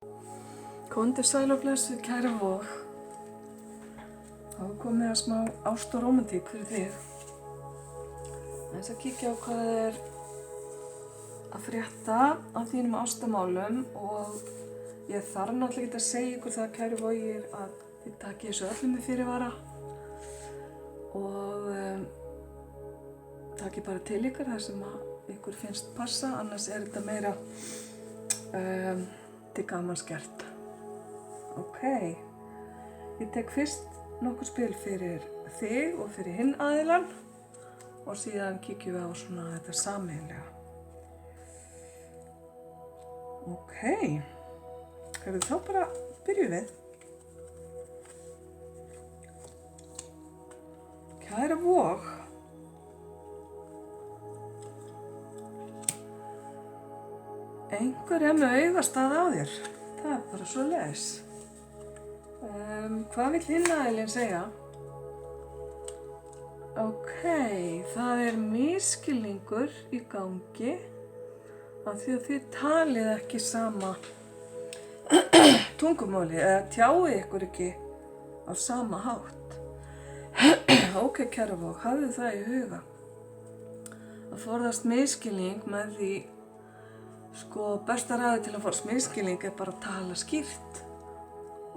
Komdu sæl og blessuð, kæra Vog. Þá er komið að smá ást og rómantík fyrir þig. Þess að kíkja á hvað er að frétta af þínum ástamálum og ég þarf náttúrulega ekki að segja ykkur það, kæri Vogir, að þið takið þessu öllum með fyrirvara og takið bara til ykkur þar sem að ykkur finnst passa, annars er þetta meira til gamans gert. Ok, ég tek fyrst nokkur spil fyrir þig og fyrir hinn aðilann og síðan kíkjum við á svona þetta sameiginlega. Ok, þá bara byrjum við. Kæra Vog, einhver er með augastað á þér, það er bara svo les. Hvað vill hinn aðilinn segja? Ok, það er misskilningur í gangi af því að þið talið ekki sama tungumáli eða tjáið ykkur ekki á sama hátt. Ok, kæra Vog, hafðu það í huga. Að forðast misskilning með því, besta ráðið til að forðast misskilning er bara að tala skýrt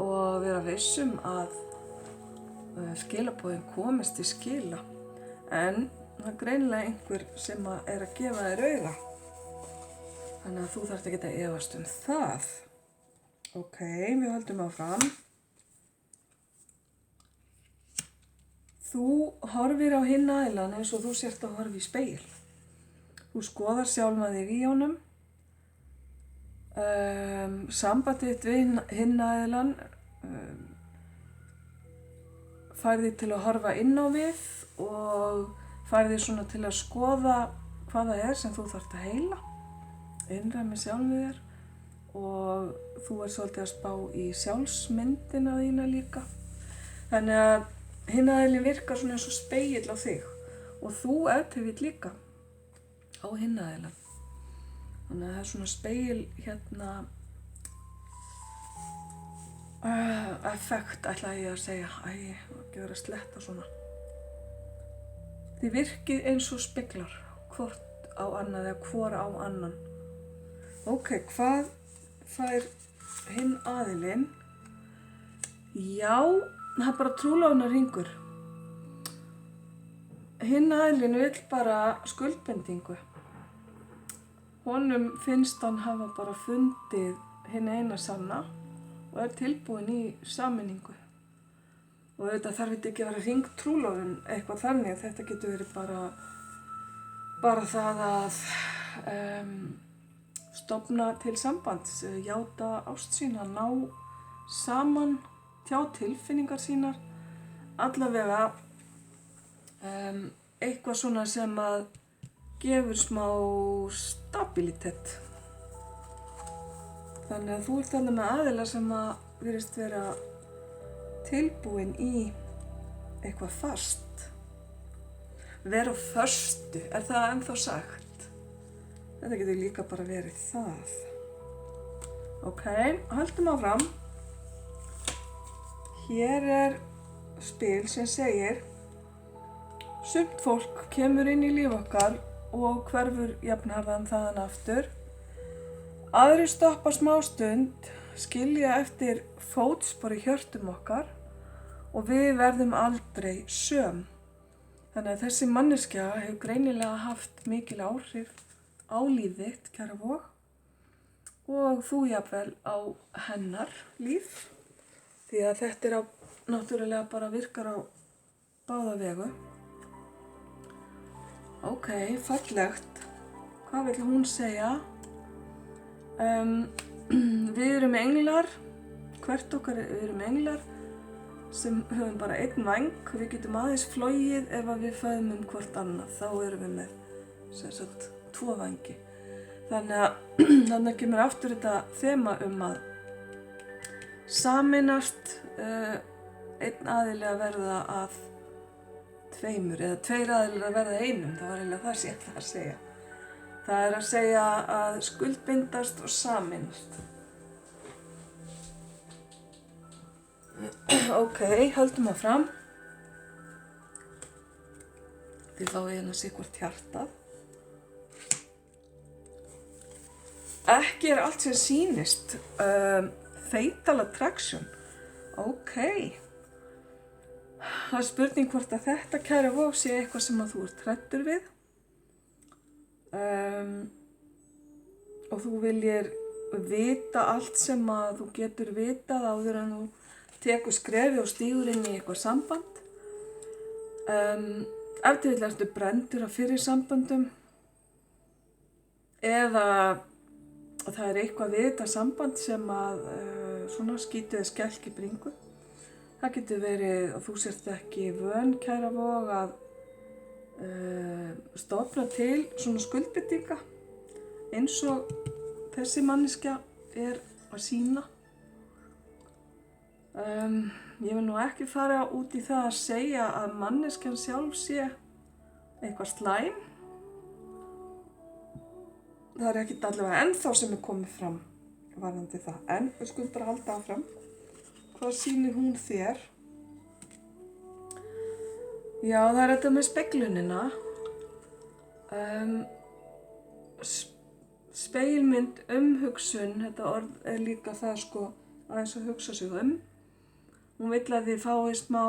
og vera vissum að skilaboðin komist til skila. En það er greinilega einhver sem er að gefa þér auga. Þannig að þú þarft ekki að efast um það. Ok, við höldum áfram. Þú horfir á hinn aðilann eins og þú sért að horfa í spegil. Þú skoðar sjálfa þig í honum. Sambandið þitt við hinn aðilann fær þig til að horfa inn á við og fær þig svona til að skoða hvað það er sem þú þarft að heila, innra með sjálfum þér, og þú ert svolítið að spá í sjálfsmyndina þína líka. Þannig að hinn aðilinn virkar svona eins og spegill á þig og þú ef til vill líka á hinn aðilann. Þannig að það er svona spegil effekt ætla ég að segja. Ekki vera að sletta svona. Þið virkið eins og speglar, hvort á annað eða hvor á annan. Ok, hvað fær hinn aðilinn? Já, það er bara trúlofunarhringur. Hinn aðilinn vill bara skuldbindingu. Honum finnst hann hafa bara fundið hinn eina sanna og er tilbúinn í sameiningu. Og þetta þarf ekki að vera hringtrúlofun eitthvað þannig, þetta getur verið bara það að stofna til sambands, játa ást sína, ná saman, tjá tilfinningar sínar, allavega eitthvað svona sem að gefur smá stabilitet. Þannig að þú ert þarna með aðila sem að virðist vera tilbúin í eitthvað fast. Vera á föstu, er það ennþá sagt? Þetta getur líka bara verið það. Ok, höldum áfram. Hér er spil sem segir: sumt fólk kemur inn í líf okkar og hverfur jafnharðan þaðan aftur. Aðrir stoppa smástund, skilja eftir fótspor í hjörtum okkar og við verðum aldrei söm. Þannig að þessi manneskja hefur greinilega haft mikil áhrif á líf þitt, kæra Vog, og þú jafnvel á hennar líf, því að þetta náttúrulega bara virkar á báða vegu. Ok, fallegt. Hvað vill hún segja? Við erum englar, hvert okkar við erum englar sem höfum bara einn væng. Við getum aðeins flogið ef við föðmum hvort annað, þá erum við með tvo vængi. Þannig kemur aftur þetta þema að sameinast, einn aðili að verða að tveimur eða tveir aðilar að verða einum, það var eiginlega það sem ég ætla að segja. Það er að segja að skuldbindast og sameinast. Ok, höldum það fram. Þið fáið hérna sitthvort hjartað. Ekki allt sem sýnist. Fatal Attraction. Ok. Það spurning hvort að þetta kæra vog sé eitthvað sem að þú ert hræddur við. Og þú viljir vita allt sem að þú getur vitað áður en þú tekur skrefi og stígur inn í eitthvað samband. Ef til vill ertu brenndur af fyrri samböndum eða það er eitthvað við þetta samband sem að svona skýtur eða skelk í bringu. Það getur verið að þú sért ekki vön, kæra vog, að stofna til svona skuldbindinga eins og þessi manneskja er að sýna. Ég vil nú ekki fara út í það að segja að manneskjan sjálf sé eitthvað slæm. Það er ekkert allavega ennþá sem er komið fram varðandi það. En við skulum bara halda áfram. Hvað sýnir hún þér? Já, það er þetta með speglunina. Spegilmynd, umhugsun, þetta orð er líka það sko aðeins að hugsa sig um. Hún vill að þið fáið smá,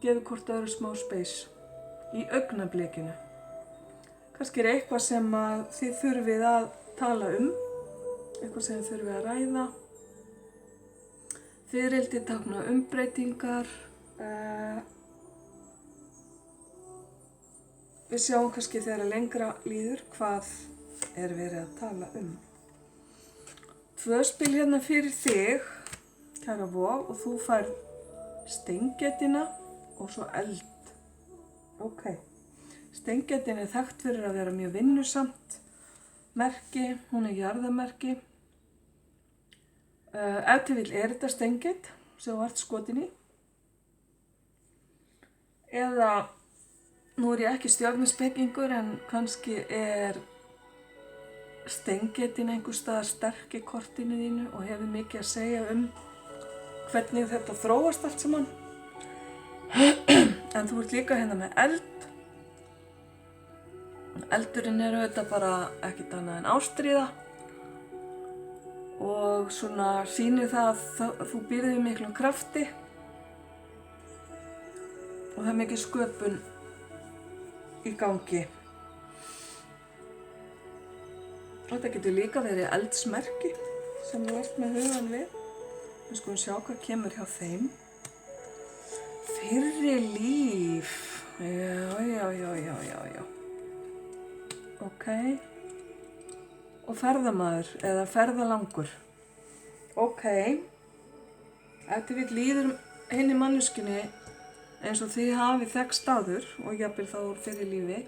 gefið hvort öðru smá space í augnablikinu. Kannski er eitthvað sem að þið þurfið að tala um, eitthvað sem þið þurfið að ræða. Fiðrildi tákna umbreytingar. Við sjáum kannski þegar lengra líður hvað er verið að tala um. 2 spil hérna fyrir þig, kæra vog, og þú færð steingetina og svo eld. Ok. Steingetin er þekkt fyrir að vera mjög vinnusamt merki, hún er jarðamerki. Ef til vill er þetta steinget sem þú ert skotin í. Eða, nú er ég ekki stjörnuspekingur en kannski er steingetin einhvers staðar sterk í kortinu þínu og hefur mikið að segja hvernig þetta þróast allt saman. En þú ert líka hérna með eld. Eldurinn er auðvitað bara ekkert annað en ástríða og svona sýnir það að þú býrð við miklum krafti og það er mikið sköpun í gangi. Þetta getur líka verið eldsmerki sem þú ert með hugan við. Við skulum sjá hvað kemur hjá þeim. Fyrri líf. Já. Ok. Og ferðamaður eða ferðalangur. Ok. Ef til vill líður hinni manneskjunni eins og þið hafið þekkst áður og jafnvel þá úr fyrri lífi.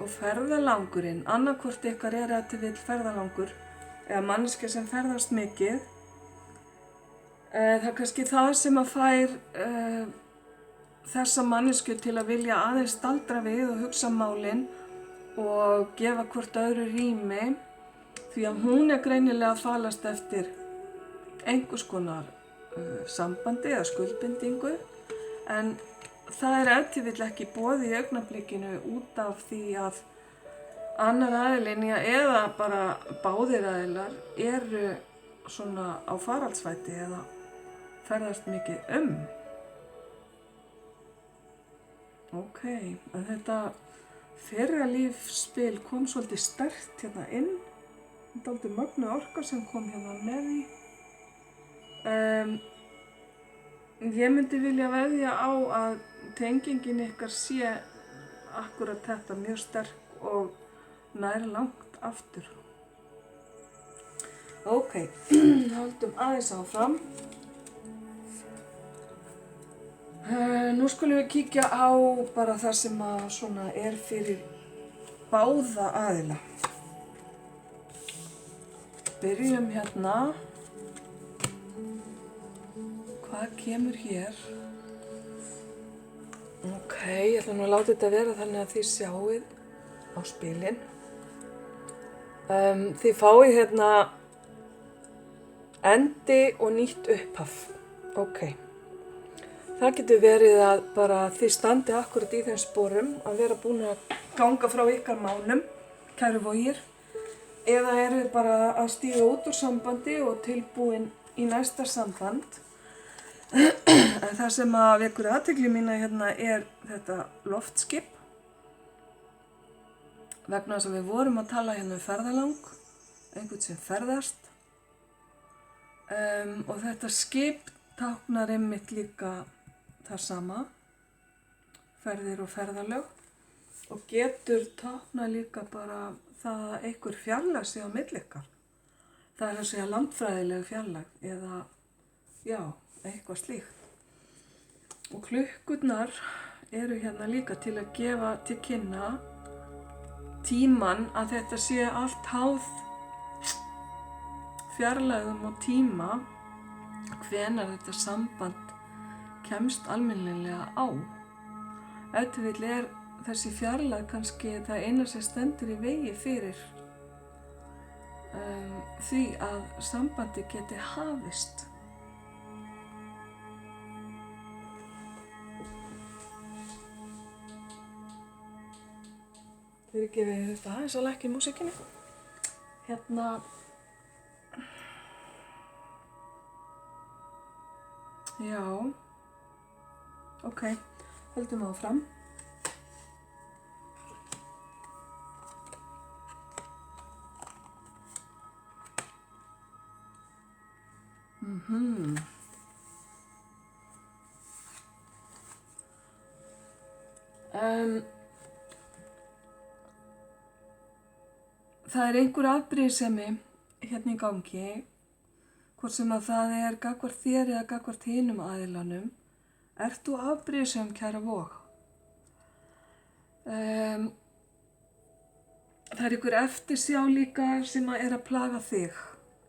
Og ferðalangurinn, annarkvort ykkar er ef til vill ferðalangur eða manneskja sem ferðast mikið. Það er kannski það sem að fær þessa manneskju til að vilja aðeins staldra við og hugsa málin og gefa hvort öðru rými því að hún er greinilega að falast eftir einhvers konar sambandi eða skuldbindingu en það er ef til vill ekki boðið í augnablikinu út af því að annar aðilinn eða bara báðir aðilar eru svona á faraldsfæti eða ferðast mikið Ok, en þetta fyrra lífsspil kom svolítið sterkt hérna inn. Þetta er aldrei mögnuð orka sem kom hérna með því. Ég myndi vilja veðja á að tengingin ykkar sé akkurat þetta mjög sterk og nær langt aftur. Ok, höldum aðeins áfram. Nú skulum við kíkja á bara það sem að svona er fyrir báða aðila. Byrjum hérna. Hvað kemur hér? Ok, ég ætla nú að láta þetta vera þannig að þið sjáið á spilin. Þið fáið hérna Endi og nýtt upphaf. Ok. Það getur verið að bara þið standi akkurat í þeim sporum að vera búin að ganga frá ykkar málum, kæru vogir, eða eru bara að stíga út úr sambandi og tilbúin í næsta samband. En það sem að vekur athygli mína hérna þetta loftskip. Vegna þess að við vorum að tala hérna ferðalang, einhvern sem ferðast. Og þetta skip táknar einmitt líka það sama, ferðir og ferðalög, og getur táknað líka bara það að einhver fjarlæg sé á milli ykkar. Það að segja landfræðileg fjarlæg eða, já, eitthvað slíkt. Og klukkurnar eru hérna líka til að gefa til kynna tíman, að þetta sé allt háð fjarlægum og tíma hvenær þetta samband kemst almennilega á. Ef til vill þessi fjarlægð kannski það eina sem stendur í vegi fyrir því að sambandi geti hafist. Fyrirgefið þetta aðeins að lækka í músíkinni. Hérna. Já. Ok, höldum áfram. Það einhver afbrýðisemi hérna í gangi, hvort sem að það gagnvart þér eða gagnvart hinum aðilanum. Ert þú afbrýðisöm, kæra vog? Það einhver eftirsjá líka sem að plaga þig.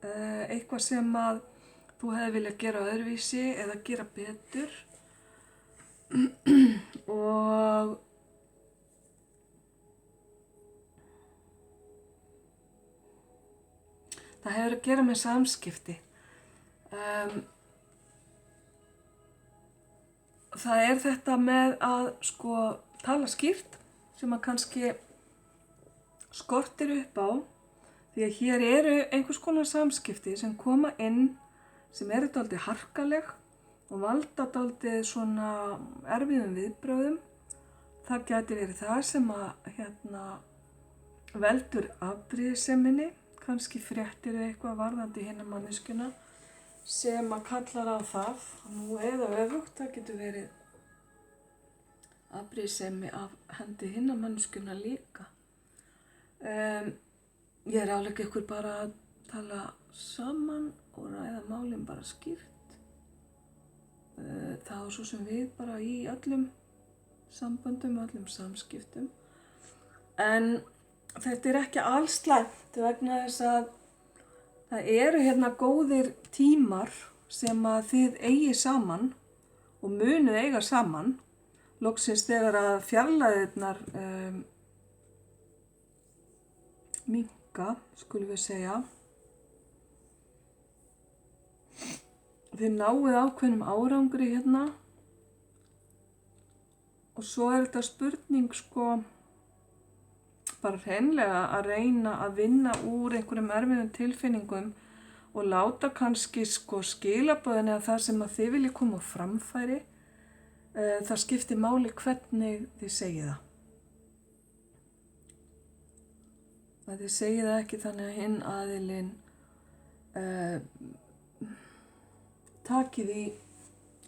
Eitthvað sem að þú hefði viljað gera öðruvísi eða gera betur. Og það hefur að gera með samskipti. Það þetta með að tala skýrt sem að kannski skortir upp á, því að hér eru einhvers konar samskipti sem koma inn sem dálítið harkaleg og valda dálítið svona erfiðum viðbrögðum. Það gæti verið það sem að veldur afbrýðiseminni, kannski fréttir eitthvað varðandi hina manneskjuna sem að kallar á það. Nú eða öfugt, það getur verið afbrýðisemi af hendi hina manneskjuna líka. Ég ráðlegg ykkur bara að tala saman og ræða málin bara skýrt. Það og svo sem við bara í öllum samböndum, öllum samskiptum. En þetta ekki alls slæmt vegna þess að það eru hérna góðir tímar sem að þið eigið saman og munið eiga saman. Loksins þegar að fjarlægðirnar minnka, skulum við segja. Þið náið ákveðnum árangri hérna. Og svo þetta spurning bara hreinlega að reyna að vinna úr einhverjum erfiðum tilfinningum og láta kannski skilaboðin eða það sem að þið viljið koma á framfæri. Það skiptir máli hvernig þið segið það. Að þið segið það ekki þannig að hinn aðilinn taki því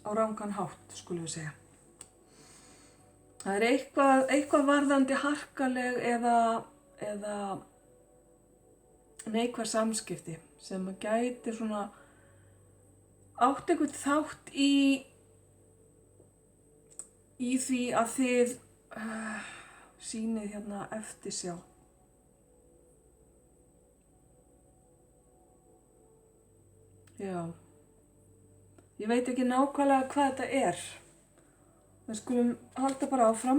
á rangan hátt, skulum við segja. Það eitthvað varðandi harkaleg eða neikvæð samskipti sem að gæti svona átt einhvern þátt í því að þið sýnið hérna eftirsjá. Já. Ég veit ekki nákvæmlega hvað þetta Við skulum halda bara áfram.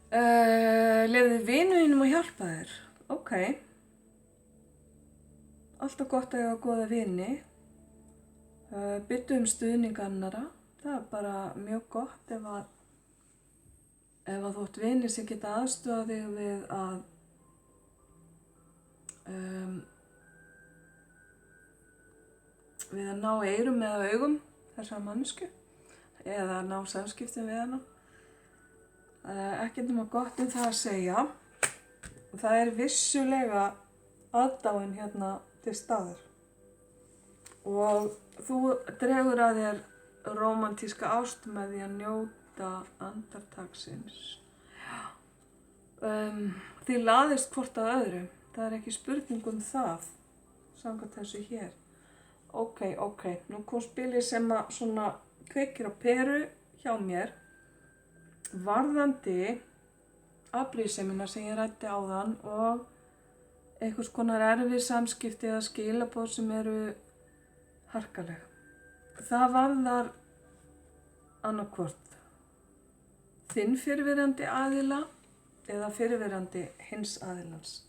Leyfðu vinuðinum að hjálpa þér. Ok. alltaf gott að eiga góða vini. Biðja stuðning annara. Það bara mjög gott ef að þú átt vini sem geta aðstoðað þig við að ná eyrum eða augum þessar mannsku eða ná samskiptum við hana. Ekkert nema gott það að segja. Það vissulega aðdáun hérna til staðar. Og þú dregur að þér rómantíska ást með því að njóta andartaksins. Þið laðist hvort að öðru. Það ekki spurning það, samkvæmt þessu hér. Ok, nú kom spilið sem að svona kveikir á peru hjá mér. Varðandi afbrýðisemina sem ég ræddi áðan og einhvers konar erfið samskipti eða skilaboð sem eru harkaleg. Það varðar annaðhvort þinn fyrrverandi aðila eða fyrrverandi hins aðilans.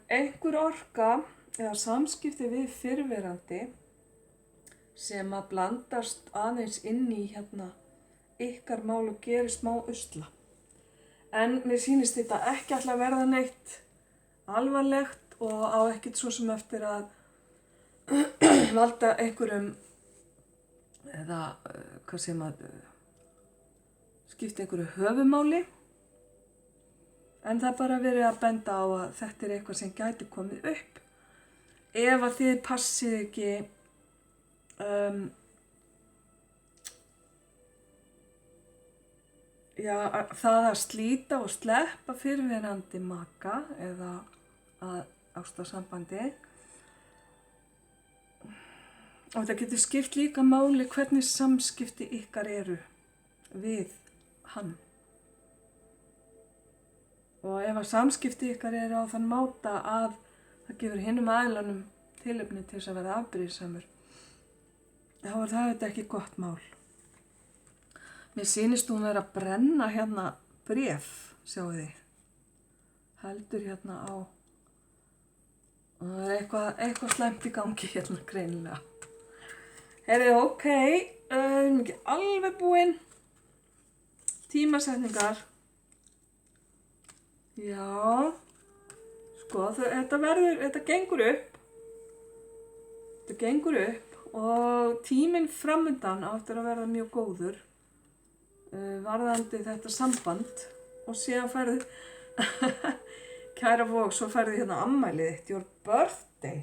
Einhver orka eða samskipti við fyrrverandi sem að blandast aðeins inn í ykkar mál og gerir smá usla. En mér sýnist þetta ekki ætla að verða neitt alvarlegt og á ekkert svo sem eftir að valda einhverjum eða hvað sem að skipta einhverju höfumáli. En það bara verið að benda á að þetta eitthvað sem gæti komið upp. Ef að þið passið ekki það að slíta og sleppa fyrrverandi maka eða ástarsambandi. Og það getur skipt líka máli hvernig samskipti ykkar eru við hann. Og ef að samskipti ykkar eru á þann máta að það gefur hinum aðilanum tilefni til þess að vera afbrýðisamur, þá það ekki gott mál. Mér sýnist hún vera að brenna hérna bréf, sjáu þið. Heldur hérna á. Og það eitthvað slæmt í gangi hérna greinilega. Ok, ekki alveg búin. Tímasetningar. Já, sko, þetta gengur upp. Þetta gengur upp og tíminn framundan á eftir að verða mjög góður. Varðandi þetta samband og síðan færðu kæra Vog, svo færðu hérna afmælið þitt, your birthday.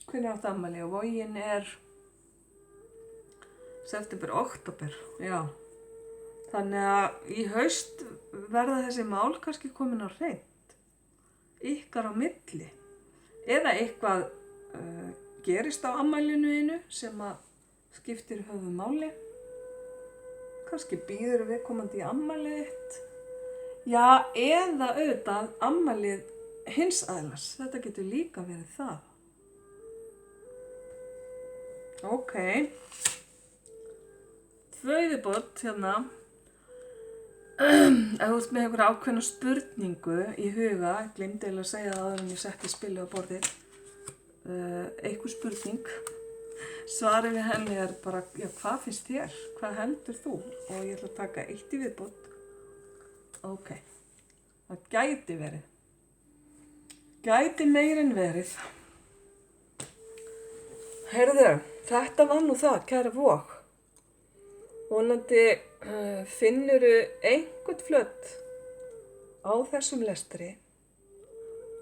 Hvenær áttu afmæli? Og Vogin september, október, já. Þannig að í haust verða þessi mál kannski komin á hreint. Ykkar á milli. Eða eitthvað gerist á afmælinu þínu sem að skiptir höfuðmáli. Kannski býður viðkomandi í afmælið þitt. Já, eða auðvitað afmælið hins aðilans. Þetta getur líka verið það. Ok. 2 viðbót hérna. Ef þú ert með einhverja ákveðna spurningu í huga, ég gleymdi eiginlega að segja það áður en ég setti spilið á borðið. Einhver spurning. Svarið við henni bara, já, hvað finnst þér? Hvað heldur þú? Og ég ætla að taka 1 í viðbót. Ok, það gæti verið. Gæti meir en verið. Heyrðu, þetta var nú það, kæra Vog. Vonandi finnurðu einhvern flöt á þessum lestri.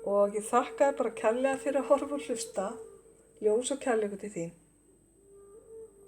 Og ég þakka þér bara kærlega fyrir að horfa og hlusta. Ljós og kærleikur til þín.